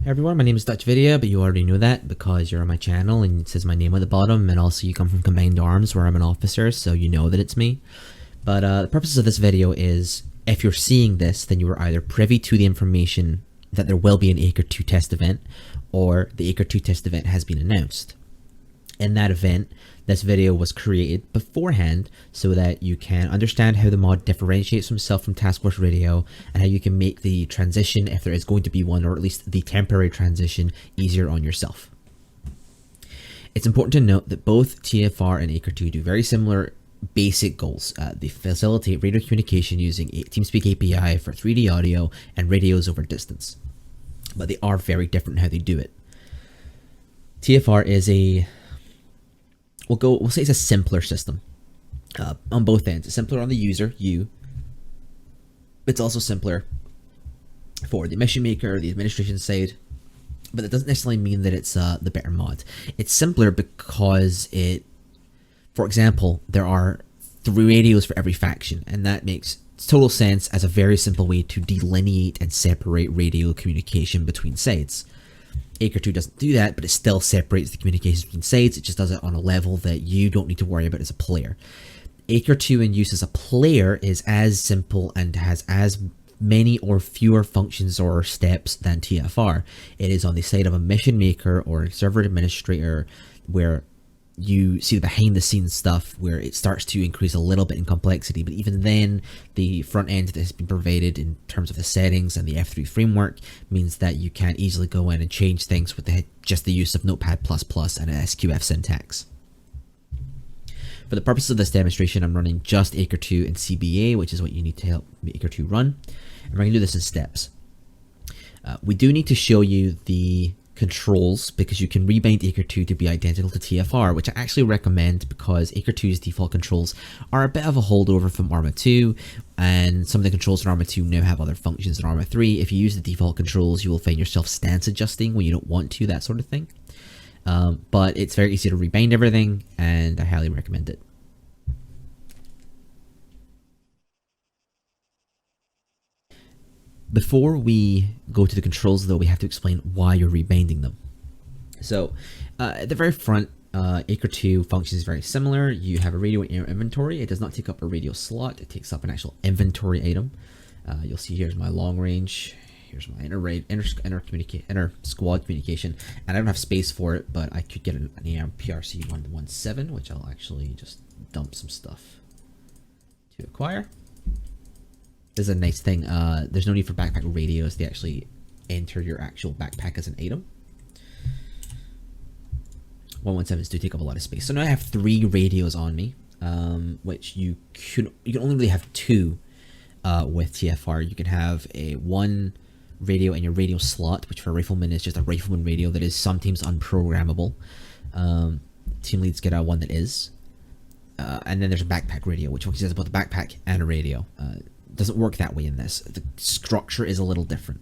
Hey everyone, my name is DutchVidya, but you already know that because you're on my channel and it says my name at the bottom, and also you come from Combined Arms where I'm an officer, so you know that it's me. But the purpose of this video is, if you're seeing this, then you are either privy to the information that there will be an Acre 2 test event, or the Acre 2 test event has been announced. In that event, this video was created beforehand so that you can understand how the mod differentiates himself from Task Force Radio and how you can make the transition, if there is going to be one, or at least the temporary transition, easier on yourself. It's important to note that both TFR and Acre 2 do very similar basic goals. They facilitate radio communication using TeamSpeak API for 3D audio and radios over distance. But they are very different in how they do it. TFR is we'll say it's a simpler system on both ends. It's simpler on the user, you. It's also simpler for the mission maker, the administration side, but that doesn't necessarily mean that it's the better mod. It's simpler because for example, there are 3 radios for every faction, and that makes total sense as a very simple way to delineate and separate radio communication between sides. Acre 2 doesn't do that, but it still separates the communications between sides. It just does it on a level that you don't need to worry about as a player. Acre 2 in use as a player is as simple and has as many or fewer functions or steps than TFR. It is on the side of a mission maker or a server administrator where you see the behind the scenes stuff where it starts to increase a little bit in complexity, but even then the front end that has been provided in terms of the settings and the F3 framework means that you can easily go in and change things with just the use of Notepad++ and an SQF syntax. For the purpose of this demonstration, I'm running just Acre 2 and CBA, which is what you need to help Acre 2 run, and we're going to do this in steps. We do need to show you the controls because you can rebind Acre 2 to be identical to TFR, which I actually recommend because Acre 2's default controls are a bit of a holdover from Arma 2, and some of the controls in Arma 2 now have other functions in Arma 3. If you use the default controls, you will find yourself stance adjusting when you don't want to, that sort of thing. But it's very easy to rebind everything, and I highly recommend it. Before we go to the controls, though, we have to explain why you're rebinding them. So, at the very front, Acre 2 functions very similar. You have a radio in your inventory. It does not take up a radio slot. It takes up an actual inventory item. You'll see here's my long range. Here's my inter squad communication. And I don't have space for it, but I could get an PRC 117, which I'll actually just dump some stuff to acquire. This is a nice thing. There's no need for backpack radios. They actually enter your actual backpack as an item. 117s do take up a lot of space. So now I have 3 radios on me, which you can only really have 2 with TFR. You can have one radio in your radio slot, which for a rifleman is just a rifleman radio that is sometimes unprogrammable. Team leads get one that is. And then there's a backpack radio, which functions as both a backpack and a radio. Doesn't work that way in this. The structure is a little different.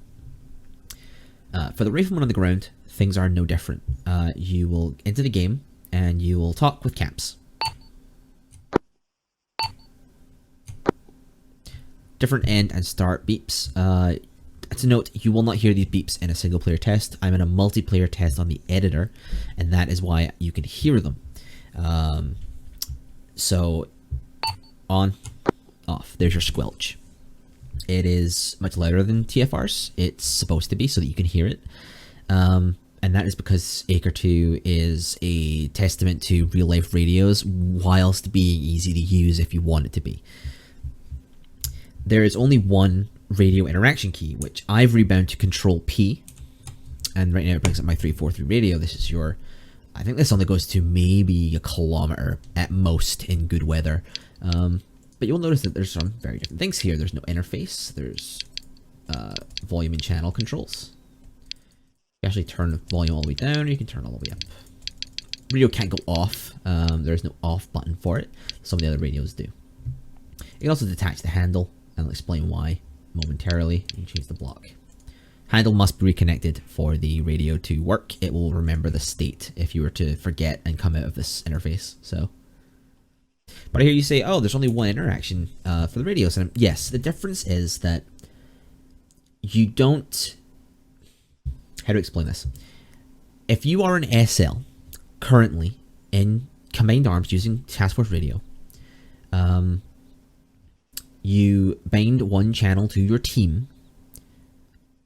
For the rifleman on the ground, things are no different. You will enter the game and you will talk with caps. Different end and start beeps. To note, you will not hear these beeps in a single player test. I'm in a multiplayer test on the editor, and that is why you can hear them. So, on, off. There's your squelch. It is much louder than TFR's. It's supposed to be so that you can hear it. And that is because Acre 2 is a testament to real life radios whilst being easy to use if you want it to be. There is only one radio interaction key, which I've rebound to Control P. And right now it brings up my 343 radio. This is your... I think this only goes to maybe a kilometer at most in good weather. But you'll notice that there's some very different things here. There's no interface. There's volume and channel controls. You actually turn the volume all the way down, or you can turn it all the way up. Radio can't go off. There's no off button for it. Some of the other radios do. You can also detach the handle, and I'll explain why momentarily. You can change the block. Handle must be reconnected for the radio to work. It will remember the state if you were to forget and come out of this interface. But I hear you say, oh, there's only one interaction for the radios. And yes, the difference is that you don't How to explain this? If you are an SL currently in Combined Arms using Task Force Radio, you bind one channel to your team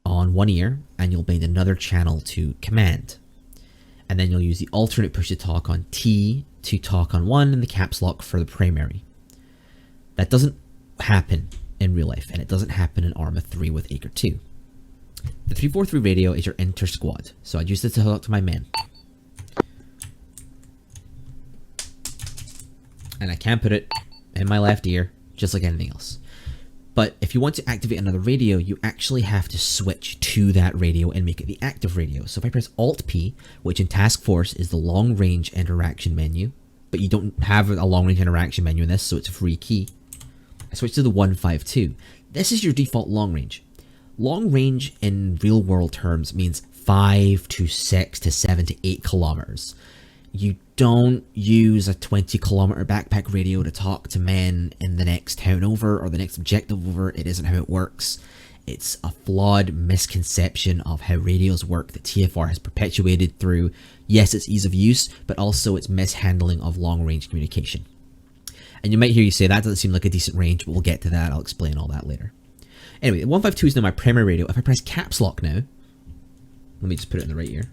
on one ear, and you'll bind another channel to command. And then you'll use the alternate push to talk on T to talk on one, and the caps lock for the primary. That doesn't happen in real life, and it doesn't happen in Arma 3 with Acre 2. The 343 radio is your inter-squad, so I'd use it to talk to my men. And I can put it in my left ear, just like anything else. But if you want to activate another radio, you actually have to switch to that radio and make it the active radio. So if I press Alt-P, which in Task Force is the long-range interaction menu, but you don't have a long-range interaction menu in this, so it's a free key, I switch to the 152. This is your default long-range. Long-range in real-world terms means 5 to 6 to 7 to 8 kilometers. You don't use a 20-kilometer backpack radio to talk to men in the next town over or the next objective over. It isn't how it works. It's a flawed misconception of how radios work that TFR has perpetuated through, yes, its ease of use, but also its mishandling of long-range communication. And you might hear you say, that doesn't seem like a decent range, but we'll get to that. I'll explain all that later. Anyway, 152 is now my primary radio. If I press caps lock now, let me just put it in the right ear.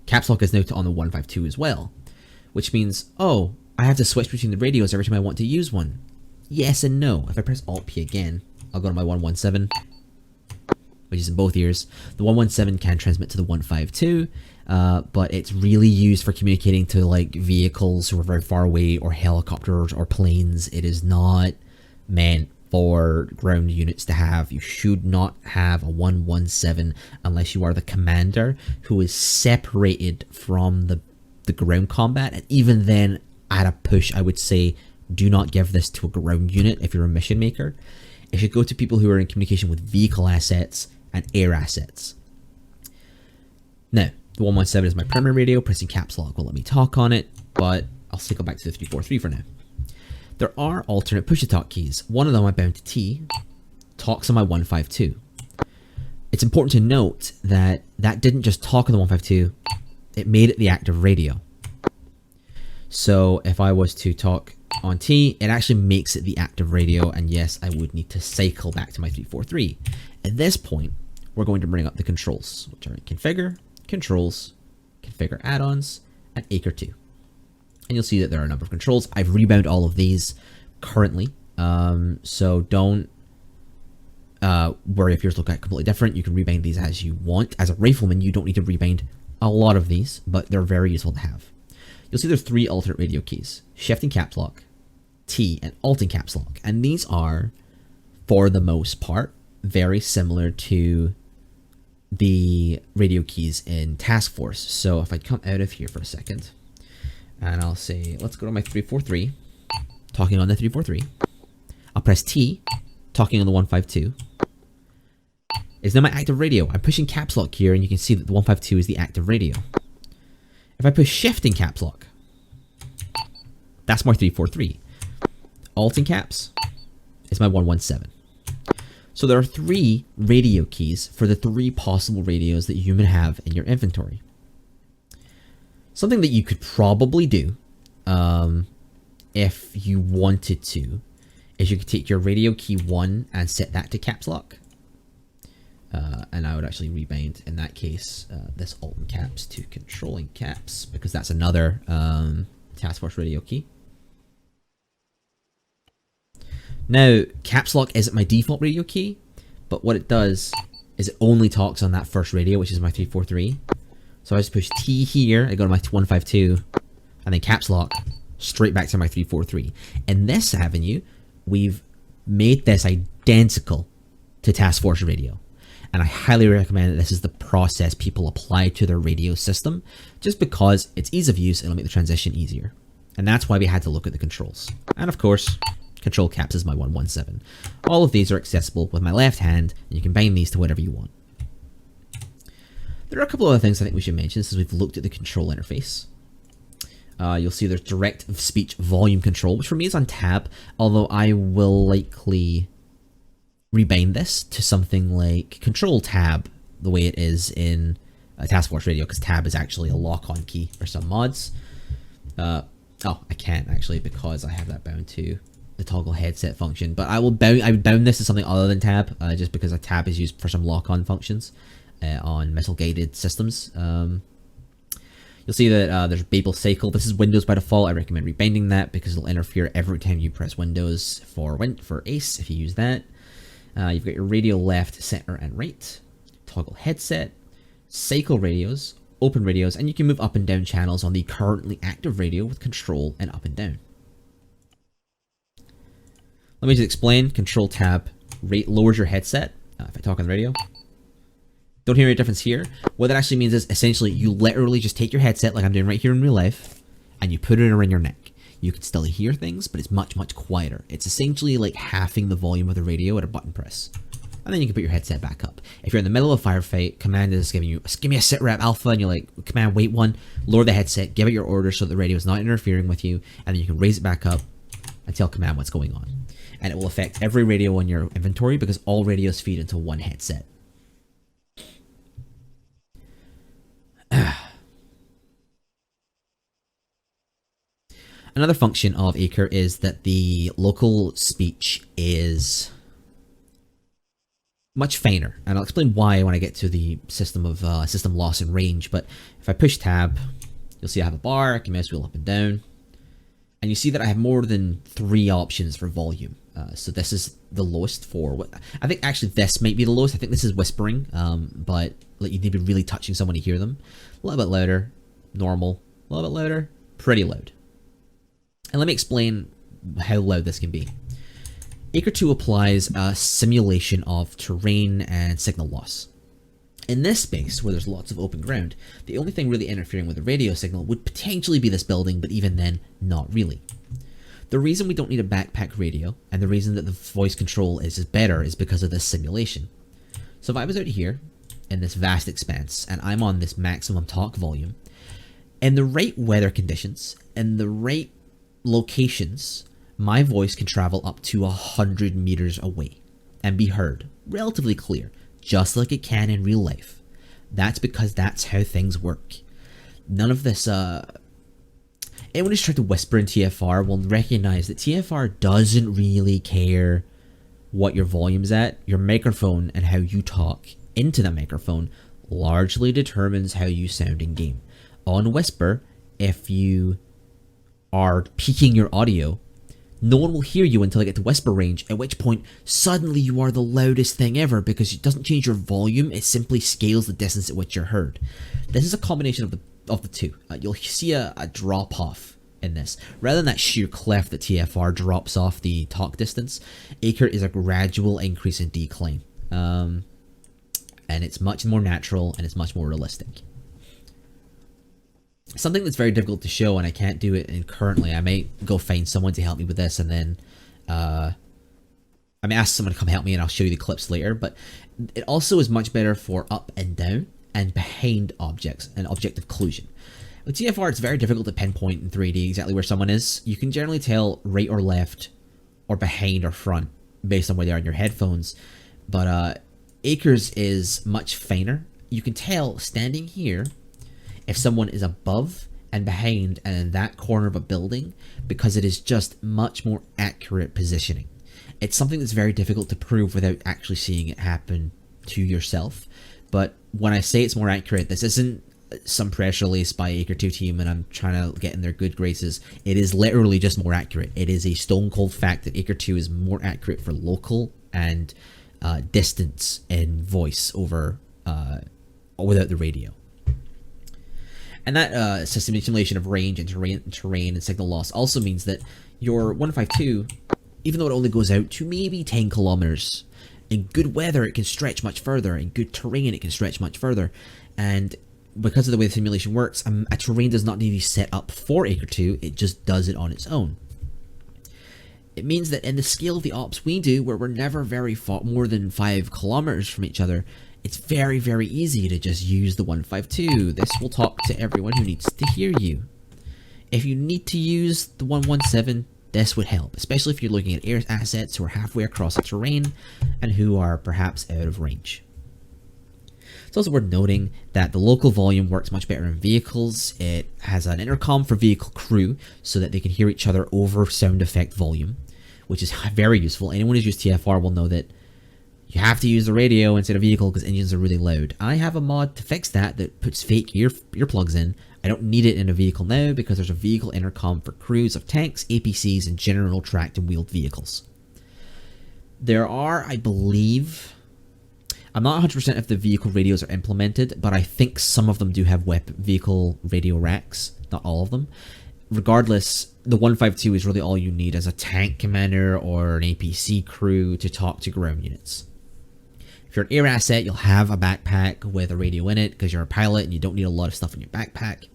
Caps lock is now on the 152 as well, which means, oh, I have to switch between the radios every time I want to use one. Yes and no. If I press Alt-P again, I'll go to my 117, which is in both ears. The 117 can transmit to the 152, but it's really used for communicating to like vehicles who are very far away, or helicopters or planes. It is not meant for ground units to have. You should not have a 117 unless you are the commander who is separated from the ground combat. And even then, at a push, I would say do not give this to a ground unit if you're a mission maker. It should go to people who are in communication with vehicle assets and air assets. Now, the 117 is my primary radio. Pressing caps lock will let me talk on it, but I'll cycle back to the 343 for now. There are alternate push-to-talk keys. One of them I bound to T, talks on my 152. It's important to note that that didn't just talk on the 152, it made it the active radio. So if I was to talk on T, it actually makes it the active radio, and yes, I would need to cycle back to my 343. At this point, we're going to bring up the controls, which are Configure, Controls, Configure Add-ons, and Acre 2. And you'll see that there are a number of controls. I've rebound all of these currently, so don't worry if yours look completely different. You can rebind these as you want. As a rifleman, you don't need to rebind a lot of these, but they're very useful to have. You'll see there's 3 alternate radio keys: Shift and Caps Lock, T, and Alt and Caps Lock. And these are, for the most part, very similar to the radio keys in Task Force. So if I come out of here for a second, and I'll say, let's go to my 343, talking on the 343. I'll press T, talking on the 152. It's now my active radio. I'm pushing caps lock here, and you can see that the 152 is the active radio. If I push Shift and caps lock, that's my 343. Alt and caps is my 117. So there are 3 radio keys for the 3 possible radios that you may have in your inventory. Something that you could probably do, if you wanted to, is you could take your radio key 1 and set that to caps lock. And I would actually rebind, in that case, this Alt and Caps to Controlling Caps, because that's another Task Force radio key. Now, caps lock isn't my default radio key, but what it does is it only talks on that first radio, which is my 343. So I just push T here, I go to my 152, and then caps lock, straight back to my 343. In this avenue, we've made this identical to Task Force radio. And I highly recommend that this is the process people apply to their radio system, just because it's ease of use and it'll make the transition easier. And that's why we had to look at the controls. And of course, control caps is my 117. All of these are accessible with my left hand, and you can bind these to whatever you want. There are a couple of other things I think we should mention since we've looked at the control interface. You'll see there's direct speech volume control, which for me is on tab, although I will likely rebind this to something like control tab the way it is in Task Force Radio, because tab is actually a lock-on key for some mods. Oh, I can't actually because I have that bound to the toggle headset function. But I would bound this to something other than tab, just because a tab is used for some lock-on functions on missile-guided systems. You'll see that there's Babel Cycle. This is Windows by default. I recommend rebinding that because it'll interfere every time you press Windows for Ace if you use that. You've got your radio left, center, and right. Toggle headset, cycle radios, open radios, and you can move up and down channels on the currently active radio with control and up and down. Let me just explain. Control tab lowers your headset. If I talk on the radio, don't hear any difference here. What that actually means is essentially you literally just take your headset like I'm doing right here in real life and you put it around your neck. You can still hear things, but it's much, much quieter. It's essentially like halving the volume of the radio at a button press. And then you can put your headset back up. If you're in the middle of a firefight, command is giving you, give me a sit rep alpha, and you're like, command wait one, lower the headset, give it your order so that the radio is not interfering with you, and then you can raise it back up and tell command what's going on. And it will affect every radio in your inventory because all radios feed into one headset. Another function of Acre is that the local speech is much finer, and I'll explain why when I get to the system of system loss and range. But if I push tab, you'll see I have a bar, I can mouse wheel up and down, and you see that I have more than 3 options for volume. So this is the lowest for what I think. Actually, this might be the lowest. I think this is whispering, but like you need to be really touching someone to hear them. A little bit louder, normal, a little bit louder, pretty loud. And let me explain how loud this can be. Acre 2 applies a simulation of terrain and signal loss. In this space, where there's lots of open ground, the only thing really interfering with the radio signal would potentially be this building, but even then, not really. The reason we don't need a backpack radio, and the reason that the voice control is better, is because of this simulation. So if I was out here, in this vast expanse, and I'm on this maximum talk volume, in the right weather conditions, and the right locations, my voice can travel up to 100 meters away and be heard relatively clear, just like it can in real life. That's because that's how things work. None of this, anyone who's tried to whisper in TFR will recognize that TFR doesn't really care what your volume's at. Your microphone and how you talk into the microphone largely determines how you sound in game. On Whisper, if you are peaking your audio, no one will hear you until I get to whisper range, at which point suddenly you are the loudest thing ever because it doesn't change your volume, it simply scales the distance at which you're heard. This is a combination of the two. You'll see a drop off in this. Rather than that sheer cliff that TFR drops off the talk distance, Acre is a gradual increase in decline. And it's much more natural and it's much more realistic. Something that's very difficult to show, and I can't do it currently. I might go find someone to help me with this, and then I may ask someone to come help me, and I'll show you the clips later. But it also is much better for up and down and behind objects and objective occlusion. With TFR, it's very difficult to pinpoint in 3D exactly where someone is. You can generally tell right or left, or behind or front, based on where they are in your headphones. But Acres is much finer. You can tell standing here if someone is above and behind and in that corner of a building, because it is just much more accurate positioning. It's something that's very difficult to prove without actually seeing it happen to yourself. But when I say it's more accurate, this isn't some press release by Acre 2 team and I'm trying to get in their good graces. It is literally just more accurate. It is a stone cold fact that Acre 2 is more accurate for local and distance in voice over without the radio. And that system simulation of range and terrain and signal loss also means that your 152, even though it only goes out to maybe 10 kilometers, in good weather it can stretch much further, in good terrain it can stretch much further, and because of the way the simulation works, a terrain does not need to be set up for Acre 2, it just does it on its own. It means that in the scale of the ops we do, where we're never very far, more than 5 kilometers from each other, it's very, very easy to just use the 152. This will talk to everyone who needs to hear you. If you need to use the 117, this would help, especially if you're looking at air assets who are halfway across the terrain and who are perhaps out of range. It's also worth noting that the local volume works much better in vehicles. It has an intercom for vehicle crew so that they can hear each other over sound effect volume, which is very useful. Anyone who's used TFR will know that you have to use the radio instead of vehicle because engines are really loud. I have a mod to fix that puts fake earplugs in. I don't need it in a vehicle now because there's a vehicle intercom for crews of tanks, APCs, and general tracked and wheeled vehicles. There are, I believe, I'm not 100% if the vehicle radios are implemented, but I think some of them do have vehicle radio racks, not all of them. Regardless, the 152 is really all you need as a tank commander or an APC crew to talk to ground units. If you're an air asset, you'll have a backpack with a radio in it because you're a pilot and you don't need a lot of stuff in your backpack.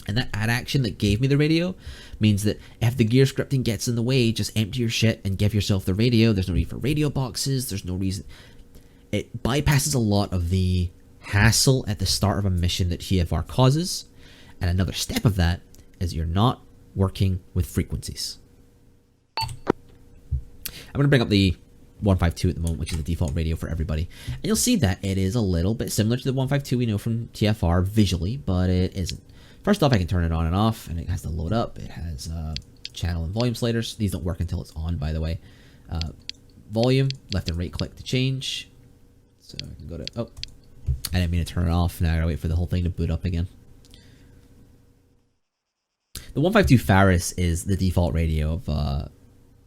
And that add action that gave me the radio means that if the gear scripting gets in the way, just empty your shit and give yourself the radio. There's no need for radio boxes. There's no reason. It bypasses a lot of the hassle at the start of a mission that TFR causes. And another step of that is you're not working with frequencies. I'm going to bring up the 152 at the moment, which is the default radio for everybody. And you'll see that it is a little bit similar to the 152 we know from TFR visually, but it isn't. First off, I can turn it on and off, and it has to load up. It has channel and volume sliders. These don't work until it's on, by the way. Volume, left and right click to change. So I can go to, oh, I didn't mean to turn it off. Now I gotta wait for the whole thing to boot up again. The 152 Faris is the default radio of, I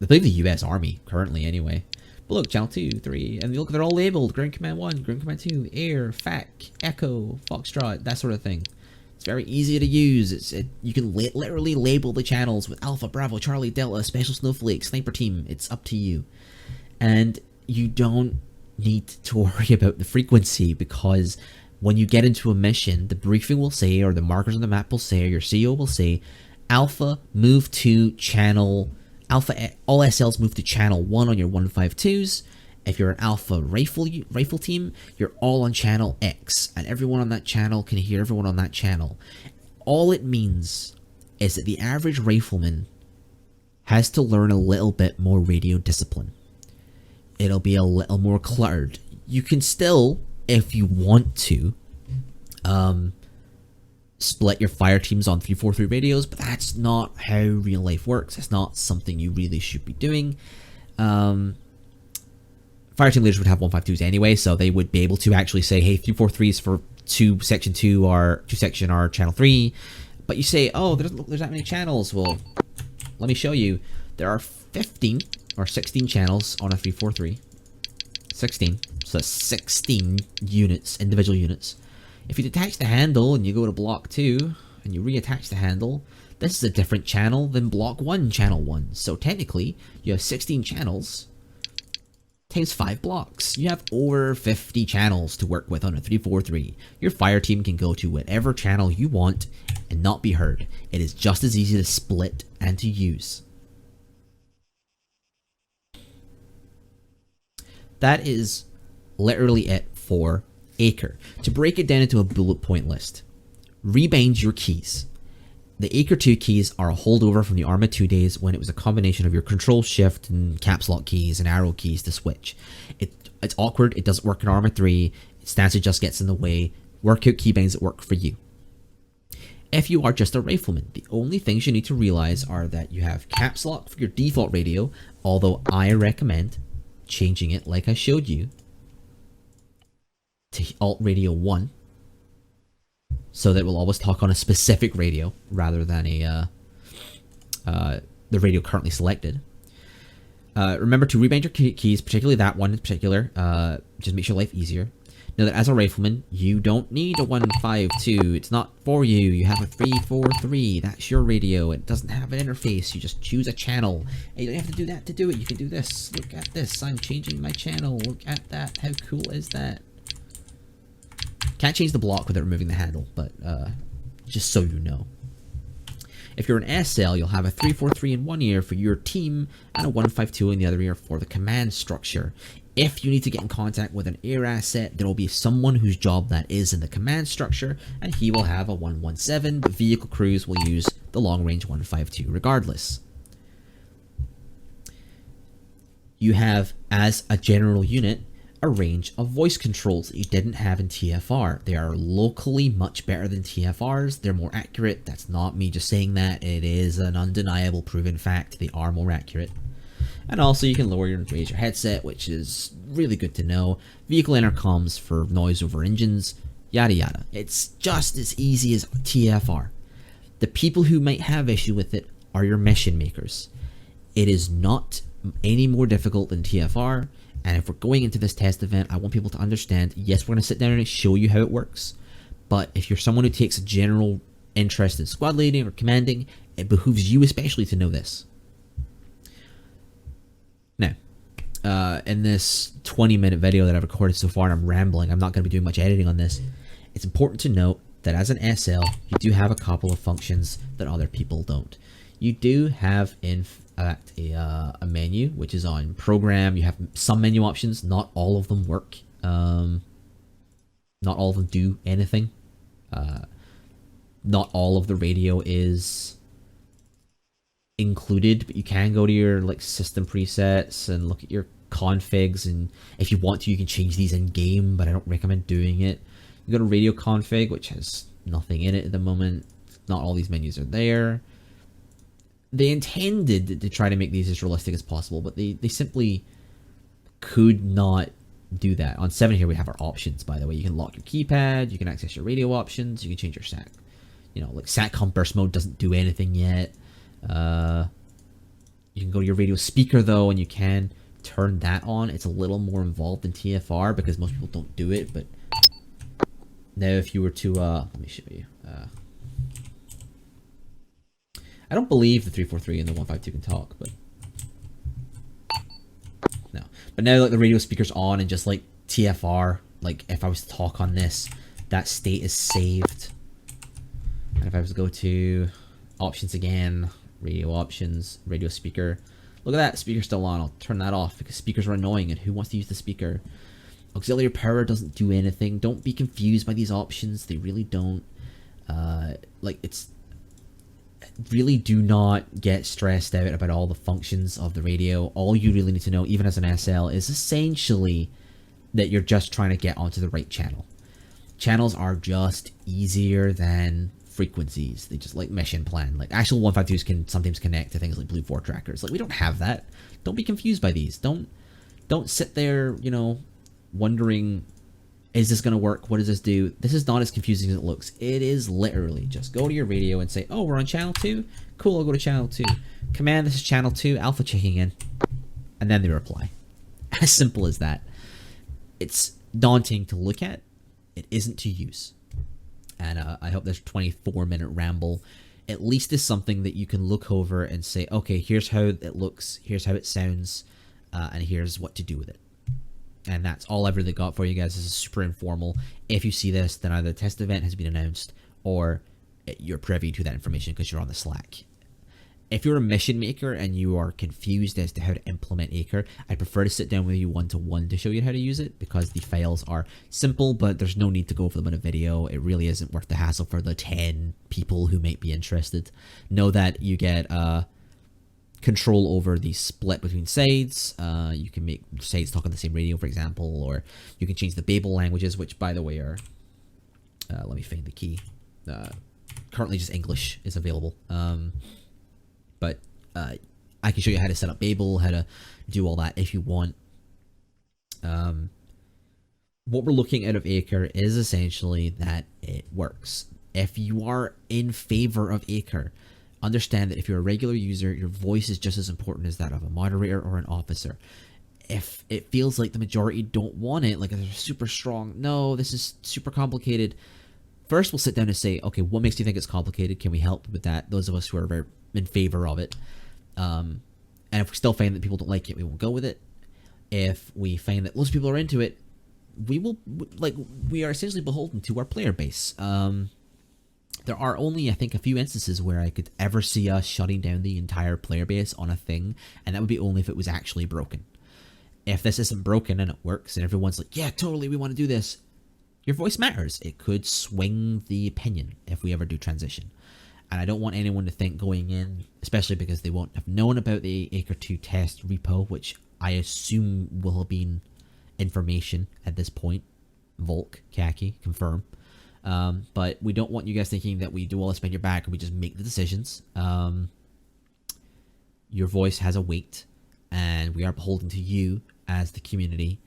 believe, the US Army, currently anyway. But look, channel 2, 3, and look, they're all labeled. Ground Command 1, Ground Command 2, Air, FAC, Echo, Foxtrot, that sort of thing. It's very easy to use. You can literally label the channels with Alpha, Bravo, Charlie, Delta, Special Snowflake, Sniper Team. It's up to you. And you don't need to worry about the frequency because when you get into a mission, the briefing will say, or the markers on the map will say, or your CO will say, Alpha, move to channel... Alpha, all SLs move to channel 1 on your 152s. If you're an Alpha rifle team, you're all on channel X, and everyone on that channel can hear everyone on that channel. All it means is that the average rifleman has to learn a little bit more radio discipline. It'll be a little more cluttered. You can still, if you want to, split your fire teams on 343 radios, but that's not how real life works. It's not something you really should be doing. Fire team leaders would have 152s anyway, so they would be able to actually say, hey, 343s for section 2 are channel 3. But you say, oh, there's that many channels. Well, let me show you. There are 15 or 16 channels on a 343. 16. So that's 16 units, individual units. If you detach the handle and you go to block 2 and you reattach the handle, this is a different channel than block 1, channel 1. So technically, you have 16 channels times 5 blocks. You have over 50 channels to work with on a 343. Your fire team can go to whatever channel you want and not be heard. It is just as easy to split and to use. That is literally it for Acre. To break it down into a bullet point list, rebind your keys. The Acre 2 keys are a holdover from the Arma 2 days when it was a combination of your control shift and caps lock keys and arrow keys to switch. It's awkward, it doesn't work in Arma 3, Stanza just gets in the way. Work out keybinds that work for you. If you are just a rifleman, the only things you need to realize are that you have caps lock for your default radio, although I recommend changing it like I showed you to Alt Radio 1, so that it will always talk on a specific radio rather than the radio currently selected. Remember to rebind your keys, particularly that one in particular. Just makes your life easier. Know that as a rifleman, you don't need a 152. It's not for you. You have a 343. That's your radio. It doesn't have an interface. You just choose a channel. And you don't have to do that to do it. You can do this. Look at this. I'm changing my channel. Look at that. How cool is that? Can't change the block without removing the handle, but just so you know. If you're an SL, you'll have a 343 in one ear for your team and a 152 in the other ear for the command structure. If you need to get in contact with an air asset, there will be someone whose job that is in the command structure, and he will have a 117, but vehicle crews will use the long-range 152 regardless. You have, as a general unit, a range of voice controls that you didn't have in TFR. They are locally much better than TFR's. They're more accurate. That's not me just saying that. It is an undeniable proven fact. They are more accurate. And also you can lower and raise your headset, which is really good to know. Vehicle intercoms for noise over engines, yada yada. It's just as easy as TFR. The people who might have issue with it are your mission makers. It is not any more difficult than TFR, and if we're going into this test event, I want people to understand, yes, we're going to sit down and show you how it works, but if you're someone who takes a general interest in squad leading or commanding, it behooves you especially to know this. Now, in this 20-minute video that I've recorded so far, and I'm rambling, I'm not going to be doing much editing on this, it's important to note that as an SL, you do have a couple of functions that other people don't. You do have, in fact, a menu, which is on program. You have some menu options. Not all of them work. Not all of them do anything. Not all of the radio is included, but you can go to your like system presets and look at your configs, and if you want to, you can change these in game, but I don't recommend doing it. You go to radio config, which has nothing in it at the moment. Not all these menus are there. They intended to try to make these as realistic as possible, but they simply could not do that. On 7 here we have our options, by the way. You can lock your keypad, you can access your radio options, you can change your SAC. You know, like SATCOM burst mode doesn't do anything yet. You can go to your radio speaker though, and you can turn that on. It's a little more involved than TFR because most people don't do it, but now if you were to, let me show you. I don't believe the 343 and the 152 can talk, but no. But now like the radio speaker's on, and just like TFR, like if I was to talk on this, that state is saved. And if I was to go to options again, radio options, radio speaker, look at that, speaker's still on. I'll turn that off because speakers are annoying, and who wants to use the speaker? Auxiliary power doesn't do anything. Don't be confused by these options. They really don't. Really do not get stressed out about all the functions of the radio. All you really need to know, even as an SL, is essentially that you're just trying to get onto the right channel. Channels are just easier than frequencies. They just like mission plan. Like actual 152s can sometimes connect to things like Blue 4 trackers. Like we don't have that. Don't be confused by these. Don't sit there, you know, wondering, is this going to work? What does this do? This is not as confusing as it looks. It is literally just go to your radio and say, oh, we're on channel 2? Cool, I'll go to channel 2. Command, this is channel 2, alpha checking in. And then they reply. As simple as that. It's daunting to look at. It isn't to use. And I hope this 24-minute ramble at least is something that you can look over and say, okay, here's how it looks, here's how it sounds, and here's what to do with it. And that's all I've really got for you guys. This is super informal. If you see this, then either the test event has been announced or you're privy to that information because you're on the Slack. If you're a mission maker and you are confused as to how to implement Acre, I prefer to sit down with you one-to-one to show you how to use it because the files are simple, but there's no need to go over them in a video. It really isn't worth the hassle for the 10 people who might be interested. Know that you get control over the split between sides. You can make sides talk on the same radio, for example, or you can change the Babel languages, which, by the way, are let me find the key. Currently just English is available, but I can show you how to set up Babel, how to do all that if you want. What we're looking at of Acre is essentially that it works. If you are in favor of Acre, understand that if you're a regular user, your voice is just as important as that of a moderator or an officer. If it feels like the majority don't want it, like they're super strong, no, this is super complicated, first we'll sit down and say, okay, what makes you think it's complicated? Can we help with that? Those of us who are very in favor of it. And if we still find that people don't like it, we won't go with it. If we find that lots of people are into it, we are essentially beholden to our player base. There are only, I think, a few instances where I could ever see us shutting down the entire player base on a thing, and that would be only if it was actually broken. If this isn't broken and it works, and everyone's like, yeah, totally, we want to do this, your voice matters. It could swing the opinion if we ever do transition. And I don't want anyone to think going in, especially because they won't have known about the Acre 2 test repo, which I assume will have been information at this point. Volk, khaki, confirm. But we don't want you guys thinking that we do all this behind your back and we just make the decisions. Your voice has a weight, and we are beholden to you as the community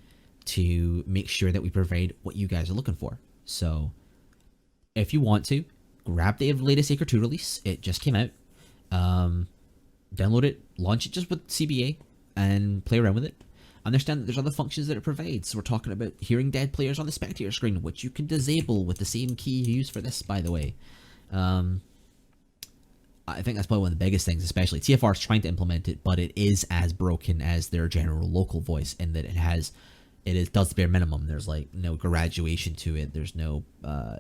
to make sure that we provide what you guys are looking for. So if you want to, grab the latest Acre 2 release. It just came out. Download it, launch it just with CBA, and play around with it. Understand that there's other functions that it provides. So we're talking about hearing dead players on the spectator screen, which you can disable with the same key you use for this, by the way. I think that's probably one of the biggest things, especially. TFR is trying to implement it, but it is as broken as their general local voice in that it does the bare minimum. There's like no graduation to it. There's no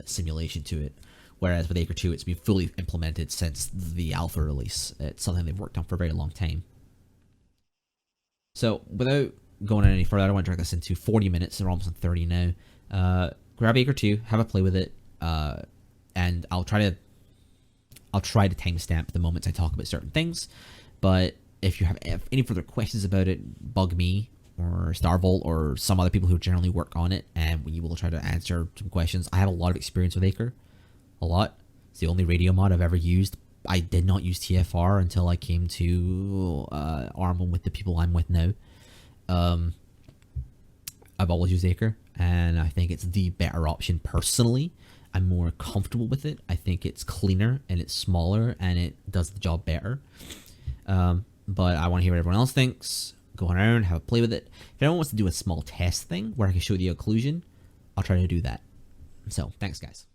simulation to it. Whereas with Acre 2, it's been fully implemented since the alpha release. It's something they've worked on for a very long time. So without going any further, I don't want to drag this into 40 minutes. We're almost on 30 now. Grab Acre 2, have a play with it, and I'll try to timestamp the moments I talk about certain things. But if you have any further questions about it, bug me or Starvolt or some other people who generally work on it, and we will try to answer some questions. I have a lot of experience with Acre. A lot. It's the only radio mod I've ever used. I did not use TFR until I came to Arma with the people I'm with now. I've always used Acre, and I think it's the better option personally. I'm more comfortable with it. I think it's cleaner and it's smaller and it does the job better. But I want to hear what everyone else thinks. Go around, have a play with it. If anyone wants to do a small test thing where I can show the occlusion, I'll try to do that. So, thanks guys.